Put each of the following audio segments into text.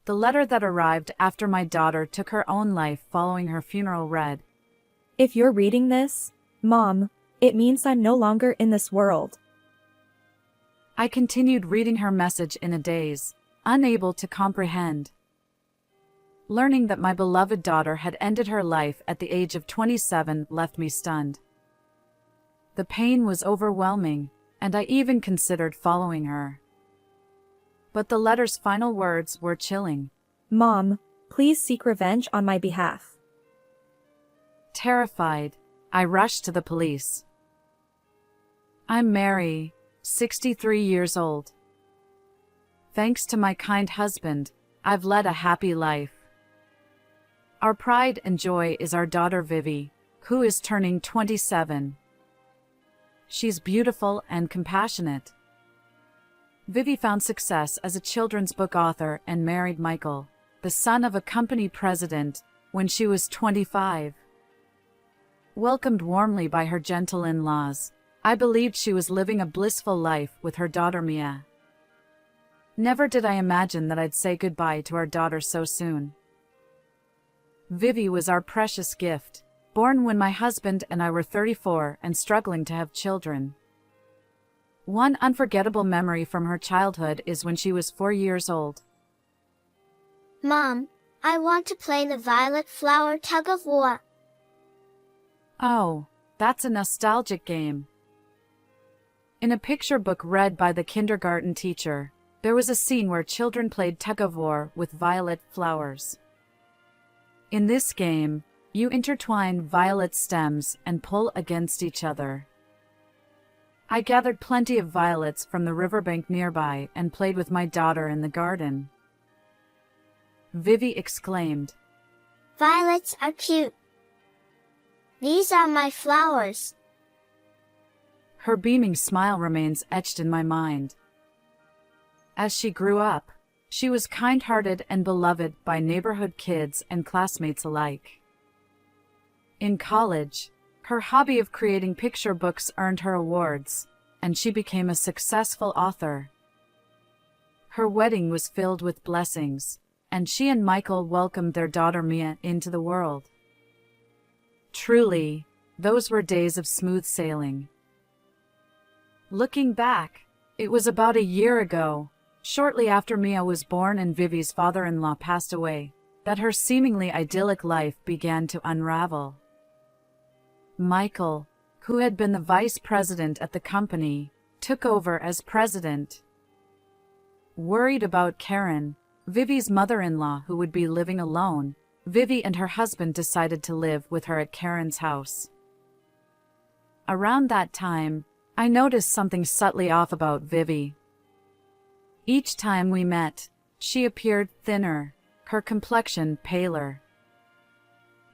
The letter that arrived after my daughter took her own life following her funeral read, "If you're reading this, Mom, it means I'm no longer in this world." I continued reading her message in a daze, unable to comprehend. Learning that my beloved daughter had ended her life at the age of 27 left me stunned. The pain was overwhelming, and I even considered following her. But the letter's final words were chilling. "Mom, please seek revenge on my behalf." Terrified, I rushed to the police. I'm Mary, 63 years old. Thanks to my kind husband, I've led a happy life. Our pride and joy is our daughter Vivi, who is turning 27. She's beautiful and compassionate. Vivi found success as a children's book author and married Michael, the son of a company president, when she was 25. Welcomed warmly by her gentle in-laws, I believed she was living a blissful life with her daughter Mia. Never did I imagine that I'd say goodbye to our daughter so soon. Vivi was our precious gift, born when my husband and I were 34 and struggling to have children. One unforgettable memory from her childhood is when she was 4 years old. "Mom, I want to play the violet flower tug of war." Oh, that's a nostalgic game. In a picture book read by the kindergarten teacher, there was a scene where children played tug of war with violet flowers. In this game, you intertwine violet stems and pull against each other. I gathered plenty of violets from the riverbank nearby and played with my daughter in the garden. Vivi exclaimed, "Violets are cute. These are my flowers." Her beaming smile remains etched in my mind. As she grew up, she was kind-hearted and beloved by neighborhood kids and classmates alike. In college, her hobby of creating picture books earned her awards, and she became a successful author. Her wedding was filled with blessings, and she and Michael welcomed their daughter Mia into the world. Truly, those were days of smooth sailing. Looking back, it was about a year ago, shortly after Mia was born and Vivi's father-in-law passed away, that her seemingly idyllic life began to unravel. Michael, who had been the vice president at the company, took over as president. Worried about Karen, Vivi's mother-in-law who would be living alone, Vivi and her husband decided to live with her at Karen's house. Around that time, I noticed something subtly off about Vivi. Each time we met, she appeared thinner, her complexion paler.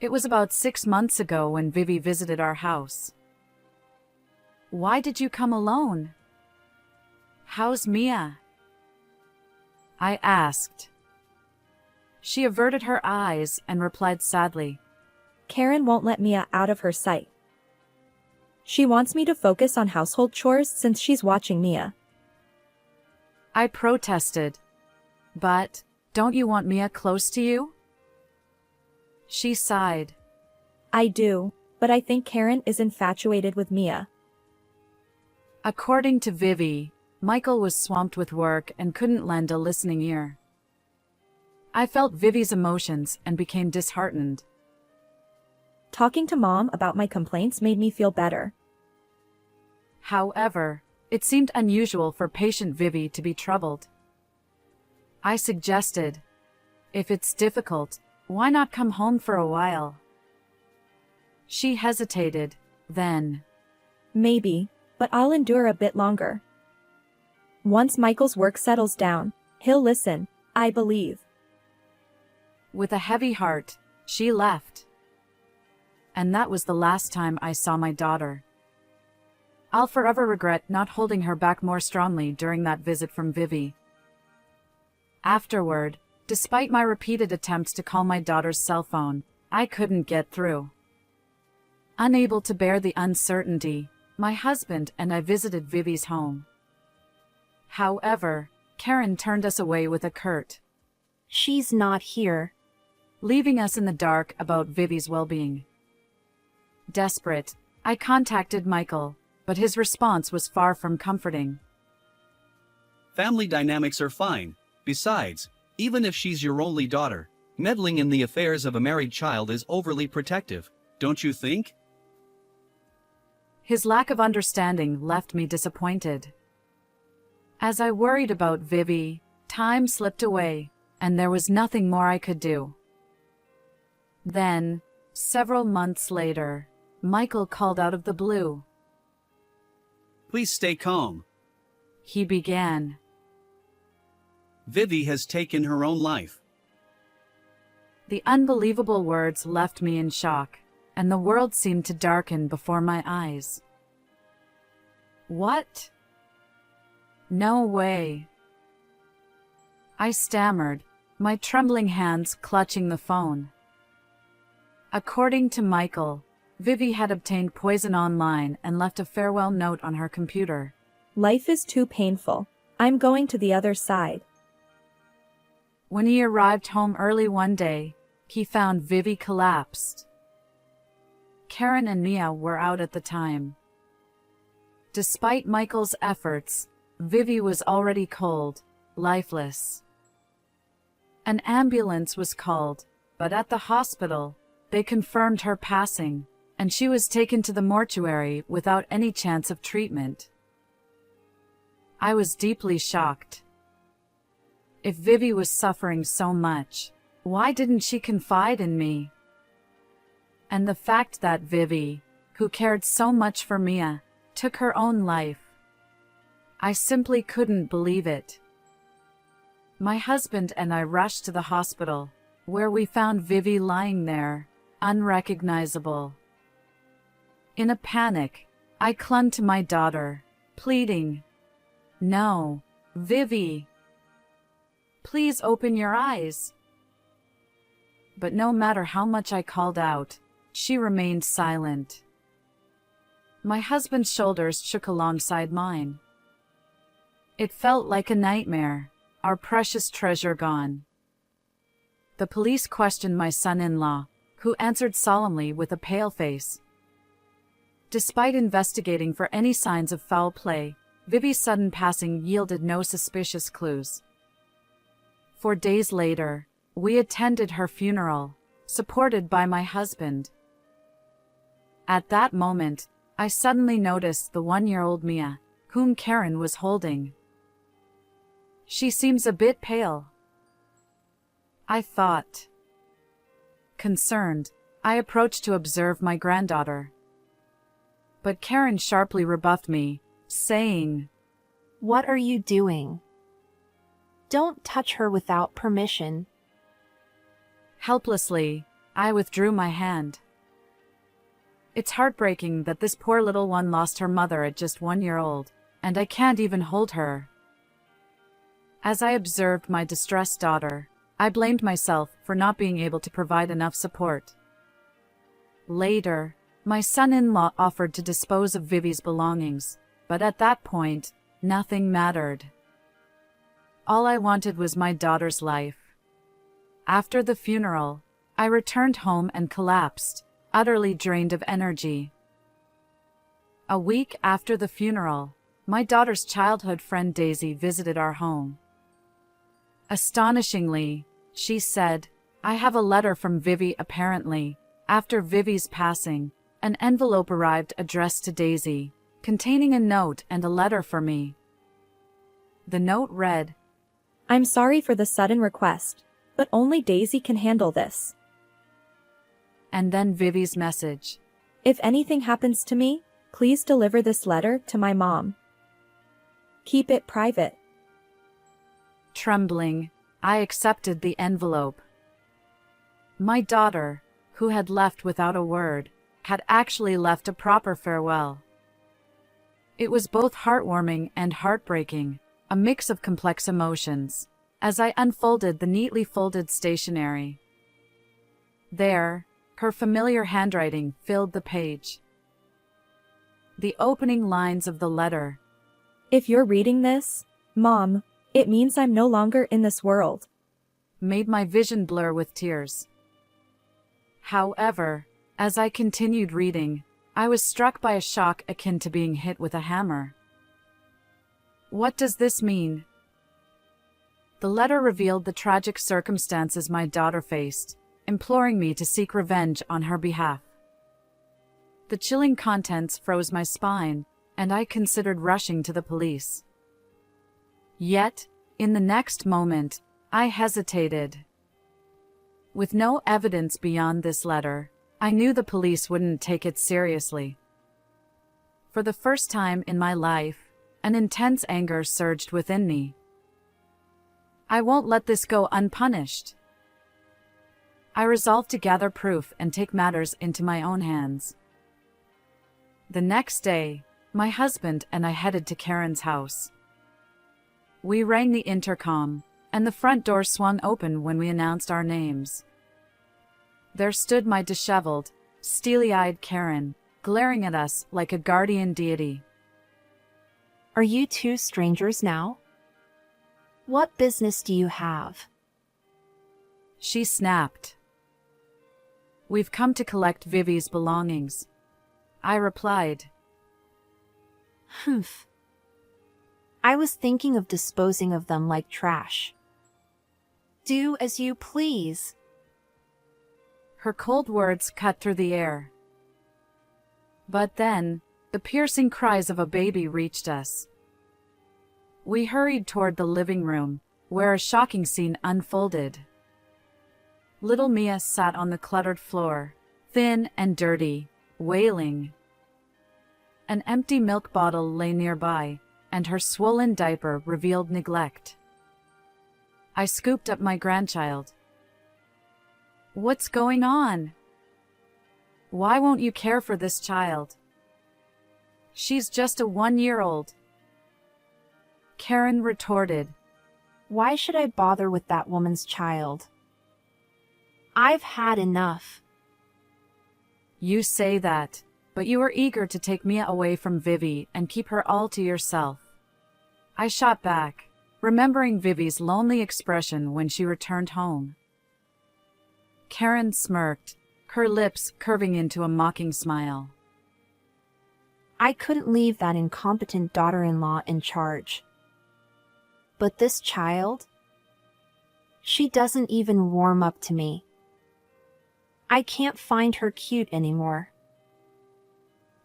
It was about 6 months ago when Vivi visited our house. "Why did you come alone? How's Mia?" I asked. She averted her eyes and replied sadly, "Karen won't let Mia out of her sight. She wants me to focus on household chores since she's watching Mia." I protested. "But, don't you want Mia close to you?" She sighed. "I do, but I think Karen is infatuated with Mia." According to Vivi, Michael was swamped with work and couldn't lend a listening ear. I felt Vivi's emotions and became disheartened. Talking to Mom about my complaints made me feel better. However, it seemed unusual for patient Vivi to be troubled. I suggested, "If it's difficult, why not come home for a while?" She hesitated, then, "Maybe, but I'll endure a bit longer. Once Michael's work settles down, he'll listen, I believe." With a heavy heart, she left. And that was the last time I saw my daughter. I'll forever regret not holding her back more strongly during that visit from Vivi. Afterward, despite my repeated attempts to call my daughter's cell phone, I couldn't get through. Unable to bear the uncertainty, my husband and I visited Vivi's home. However, Karen turned us away with a curt, She's not here. leaving us in the dark about Vivi's well-being. Desperate, I contacted Michael, but his response was far from comforting. Family dynamics are fine. Besides, even if she's your only daughter, meddling in the affairs of a married child is overly protective, don't you think? His lack of understanding left me disappointed. As I worried about Vivi, time slipped away, and there was nothing more I could do. Then, several months later, Michael called out of the blue. Please stay calm. He began. Vivi has taken her own life. The unbelievable words left me in shock, and the world seemed to darken before my eyes. What? No way. I stammered, my trembling hands clutching the phone. According to Michael, Vivi had obtained poison online and left a farewell note on her computer. Life is too painful. I'm going to the other side. When he arrived home early one day, he found Vivi collapsed. Karen and Mia were out at the time. Despite Michael's efforts, Vivi was already cold, lifeless. An ambulance was called, but at the hospital, they confirmed her passing, and she was taken to the mortuary without any chance of treatment. I was deeply shocked. If Vivi was suffering so much, why didn't she confide in me? And the fact that Vivi, who cared so much for Mia, took her own life. I simply couldn't believe it. My husband and I rushed to the hospital, where we found Vivi lying there, unrecognizable. In a panic, I clung to my daughter, pleading, "No, Vivi. Please open your eyes." But no matter how much I called out, she remained silent. My husband's shoulders shook alongside mine. It felt like a nightmare, our precious treasure gone. The police questioned my son-in-law, who answered solemnly with a pale face. Despite investigating for any signs of foul play, Vivi's sudden passing yielded no suspicious clues. 4 days later, we attended her funeral, supported by my husband. At that moment, I suddenly noticed the 1-year-old Mia, whom Karen was holding. She seems a bit pale, I thought. Concerned, I approached to observe my granddaughter. But Karen sharply rebuffed me, saying, What are you doing? Don't touch her without permission. Helplessly, I withdrew my hand. It's heartbreaking that this poor little one lost her mother at just 1 year old, and I can't even hold her. As I observed my distressed daughter, I blamed myself for not being able to provide enough support. Later, my son-in-law offered to dispose of Vivi's belongings, but at that point, nothing mattered. All I wanted was my daughter's life. After the funeral, I returned home and collapsed, utterly drained of energy. A week after the funeral, my daughter's childhood friend Daisy visited our home. Astonishingly, she said, "I have a letter from Vivi." Apparently, after Vivi's passing, an envelope arrived addressed to Daisy, containing a note and a letter for me. The note read, I'm sorry for the sudden request, but only Daisy can handle this. and then Vivi's message. If anything happens to me, please deliver this letter to my mom. Keep it private. Trembling, I accepted the envelope. My daughter, who had left without a word, had actually left a proper farewell. It was both heartwarming and heartbreaking, a mix of complex emotions, as I unfolded the neatly folded stationery. There, her familiar handwriting filled the page. The opening lines of the letter. If you're reading this, Mom, it means I'm no longer in this world. made my vision blur with tears. However, as I continued reading, I was struck by a shock akin to being hit with a hammer. What does this mean? The letter revealed the tragic circumstances my daughter faced, imploring me to seek revenge on her behalf. The chilling contents froze my spine, and I considered rushing to the police. Yet, in the next moment, I hesitated. With no evidence beyond this letter, I knew the police wouldn't take it seriously. For the first time in my life, an intense anger surged within me. I won't let this go unpunished. I resolved to gather proof and take matters into my own hands. The next day, my husband and I headed to Karen's house. We rang the intercom, and the front door swung open when we announced our names. There stood my disheveled, steely-eyed Karen, glaring at us like a guardian deity. Are you two strangers now? What business do you have? She snapped. We've come to collect Vivi's belongings, I replied. Humph. I was thinking of disposing of them like trash. Do as you please. Her cold words cut through the air. But then, the piercing cries of a baby reached us. We hurried toward the living room, where a shocking scene unfolded. Little Mia sat on the cluttered floor, thin and dirty, wailing. An empty milk bottle lay nearby, and her swollen diaper revealed neglect. I scooped up my grandchild. What's going on? Why won't you care for this child? She's just a 1-year-old. Karen retorted. Why should I bother with that woman's child? I've had enough. You say that, but you were eager to take Mia away from Vivi and keep her all to yourself. I shot back, remembering Vivi's lonely expression when she returned home. Karen smirked, her lips curving into a mocking smile. I couldn't leave that incompetent daughter-in-law in charge. But this child? She doesn't even warm up to me. I can't find her cute anymore.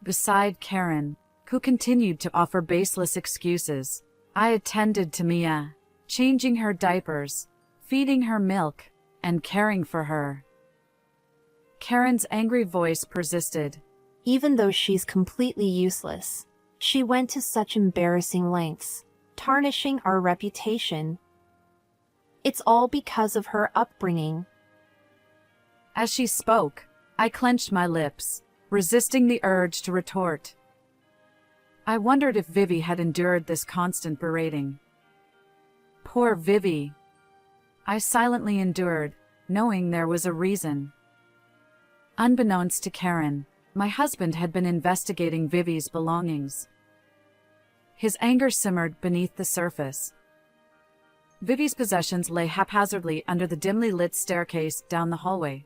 Beside Karen, who continued to offer baseless excuses, I attended to Mia, changing her diapers, feeding her milk, and caring for her. Karen's angry voice persisted. Even though she's completely useless, she went to such embarrassing lengths, tarnishing our reputation. It's all because of her upbringing. As she spoke, I clenched my lips, resisting the urge to retort. I wondered if Vivi had endured this constant berating. Poor Vivi. I silently endured, knowing there was a reason. Unbeknownst to Karen, my husband had been investigating Vivi's belongings. His anger simmered beneath the surface. Vivi's possessions lay haphazardly under the dimly lit staircase down the hallway.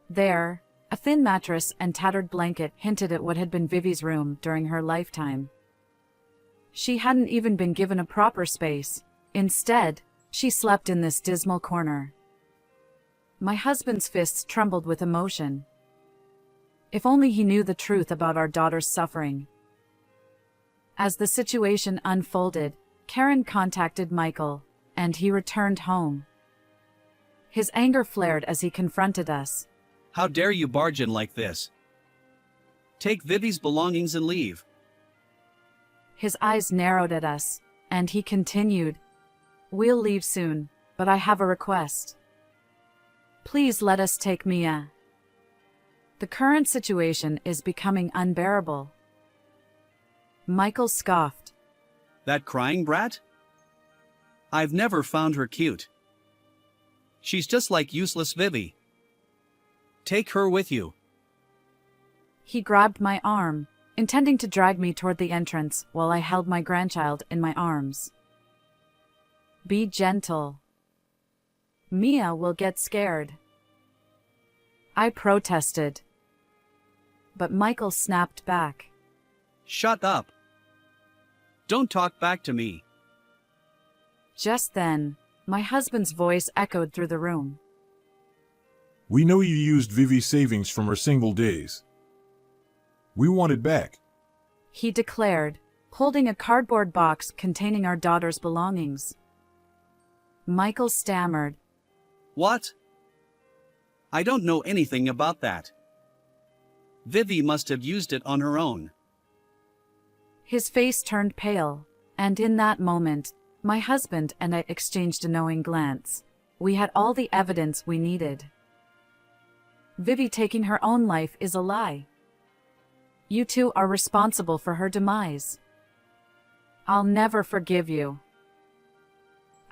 There, a thin mattress and tattered blanket hinted at what had been Vivi's room during her lifetime. She hadn't even been given a proper space. Instead, she slept in this dismal corner. My husband's fists trembled with emotion. If only he knew the truth about our daughter's suffering. As the situation unfolded, Karen contacted Michael, and he returned home. His anger flared as he confronted us. How dare you barge in like this? Take Vivi's belongings and leave. His eyes narrowed at us, and he continued, We'll leave soon, but I have a request. Please let us take Mia. The current situation is becoming unbearable. Michael scoffed. That crying brat? I've never found her cute. She's just like useless Vivi. Take her with you. He grabbed my arm, intending to drag me toward the entrance while I held my grandchild in my arms. Be gentle. Mia will get scared. I protested. But Michael snapped back. Shut up. Don't talk back to me. Just then, my husband's voice echoed through the room. We know you used Vivi's savings from her single days. We want it back. He declared, holding a cardboard box containing our daughter's belongings. Michael stammered. What? I don't know anything about that. Vivi must have used it on her own. His face turned pale, and in that moment, my husband and I exchanged a knowing glance. We had all the evidence we needed. Vivi taking her own life is a lie. You two are responsible for her demise. I'll never forgive you.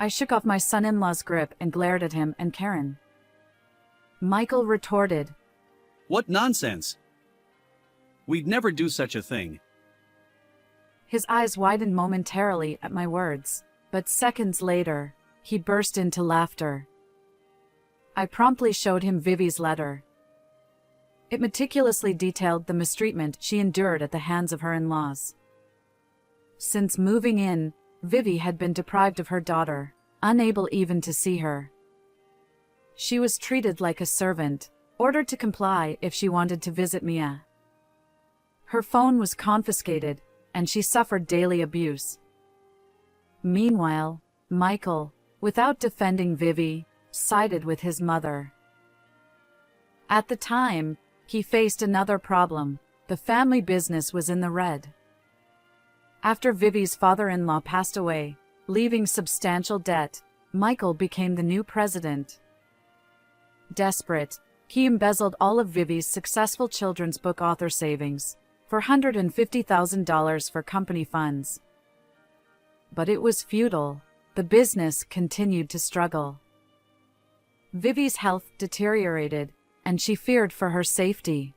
I shook off my son-in-law's grip and glared at him and Karen. Michael retorted. What nonsense! We'd never do such a thing. His eyes widened momentarily at my words, but seconds later, he burst into laughter. I promptly showed him Vivi's letter. It meticulously detailed the mistreatment she endured at the hands of her in-laws. Since moving in, Vivi had been deprived of her daughter, unable even to see her. She was treated like a servant, ordered to comply if she wanted to visit Mia. Her phone was confiscated, and she suffered daily abuse. Meanwhile, Michael, without defending Vivi, sided with his mother. At the time, he faced another problem. The family business was in the red. After Vivi's father-in-law passed away, leaving substantial debt, Michael became the new president. Desperate, he embezzled all of Vivi's successful children's book author savings for $150,000 for company funds. But it was futile. The business continued to struggle. Vivi's health deteriorated, and she feared for her safety.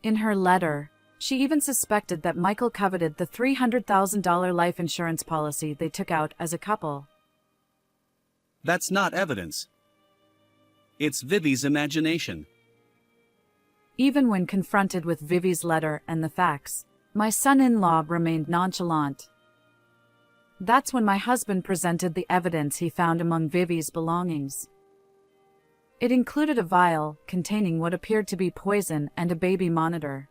In her letter, she even suspected that Michael coveted the $300,000 life insurance policy they took out as a couple. That's not evidence. It's Vivi's imagination. Even when confronted with Vivi's letter and the facts, my son-in-law remained nonchalant. That's when my husband presented the evidence he found among Vivi's belongings. It included a vial containing what appeared to be poison and a baby monitor.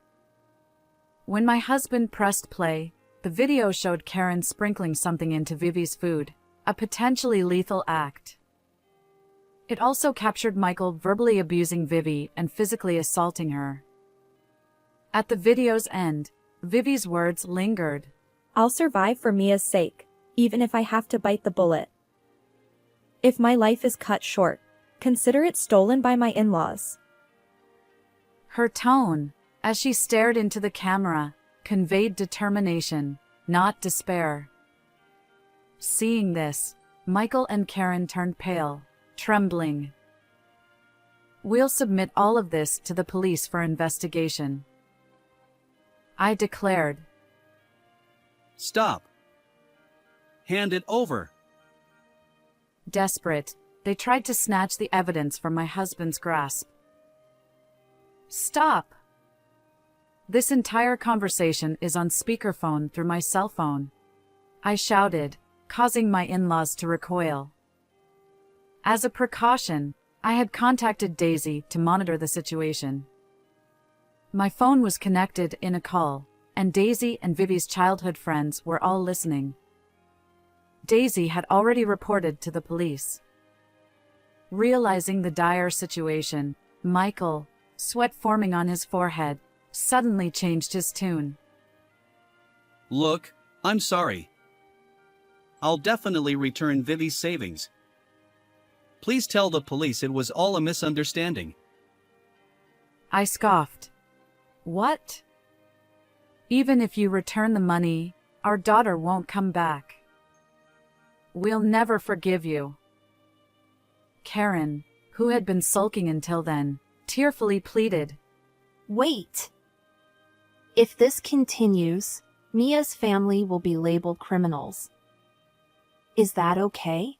When my husband pressed play, the video showed Karen sprinkling something into Vivi's food, a potentially lethal act. It also captured Michael verbally abusing Vivi and physically assaulting her. At the video's end, Vivi's words lingered. I'll survive for Mia's sake, even if I have to bite the bullet. If my life is cut short, consider it stolen by my in-laws. Her tone, as she stared into the camera, conveyed determination, not despair. Seeing this, Michael and Karen turned pale, trembling. We'll submit all of this to the police for investigation, I declared. Stop. Hand it over. Desperate, they tried to snatch the evidence from my husband's grasp. Stop! This entire conversation is on speakerphone through my cell phone, I shouted, causing my in-laws to recoil. As a precaution, I had contacted Daisy to monitor the situation. My phone was connected in a call, and Daisy and Vivi's childhood friends were all listening. Daisy had already reported to the police. Realizing the dire situation, Michael, sweat forming on his forehead, suddenly changed his tune. Look, I'm sorry. I'll definitely return Vivi's savings. Please tell the police it was all a misunderstanding. I scoffed. What? Even if you return the money, our daughter won't come back. We'll never forgive you. Karen, who had been sulking until then, tearfully pleaded. Wait. If this continues, Mia's family will be labeled criminals. Is that okay?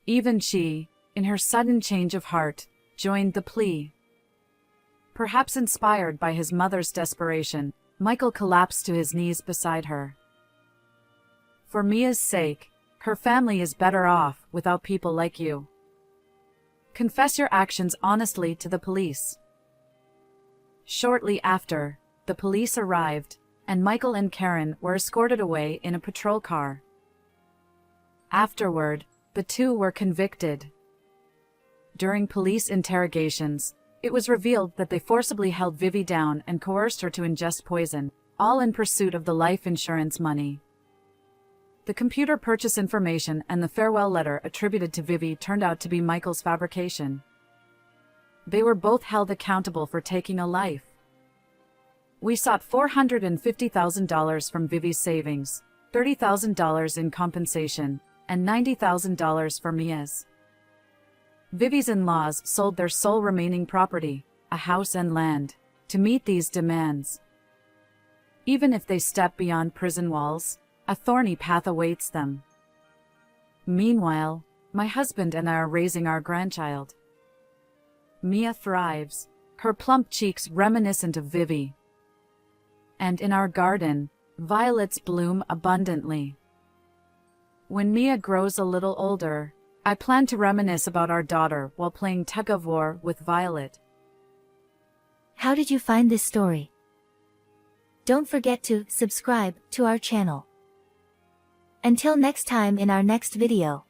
Even she, in her sudden change of heart, joined the plea. Perhaps inspired by his mother's desperation, Michael collapsed to his knees beside her. For Mia's sake, her family is better off without people like you. Confess your actions honestly to the police. Shortly after, the police arrived, and Michael and Karen were escorted away in a patrol car. Afterward, the two were convicted. During police interrogations, it was revealed that they forcibly held Vivi down and coerced her to ingest poison, all in pursuit of the life insurance money. The computer purchase information and the farewell letter attributed to Vivi turned out to be Michael's fabrication. They were both held accountable for taking a life. We sought $450,000 from Vivi's savings, $30,000 in compensation, and $90,000 for Mia's. Vivi's in-laws sold their sole remaining property, a house and land, to meet these demands. Even if they step beyond prison walls, a thorny path awaits them. Meanwhile, my husband and I are raising our grandchild. Mia thrives, her plump cheeks reminiscent of Vivi. And in our garden, violets bloom abundantly. When Mia grows a little older, I plan to reminisce about our daughter while playing tug-of-war with Violet. How did you find this story? Don't forget to subscribe to our channel. Until next time in our next video.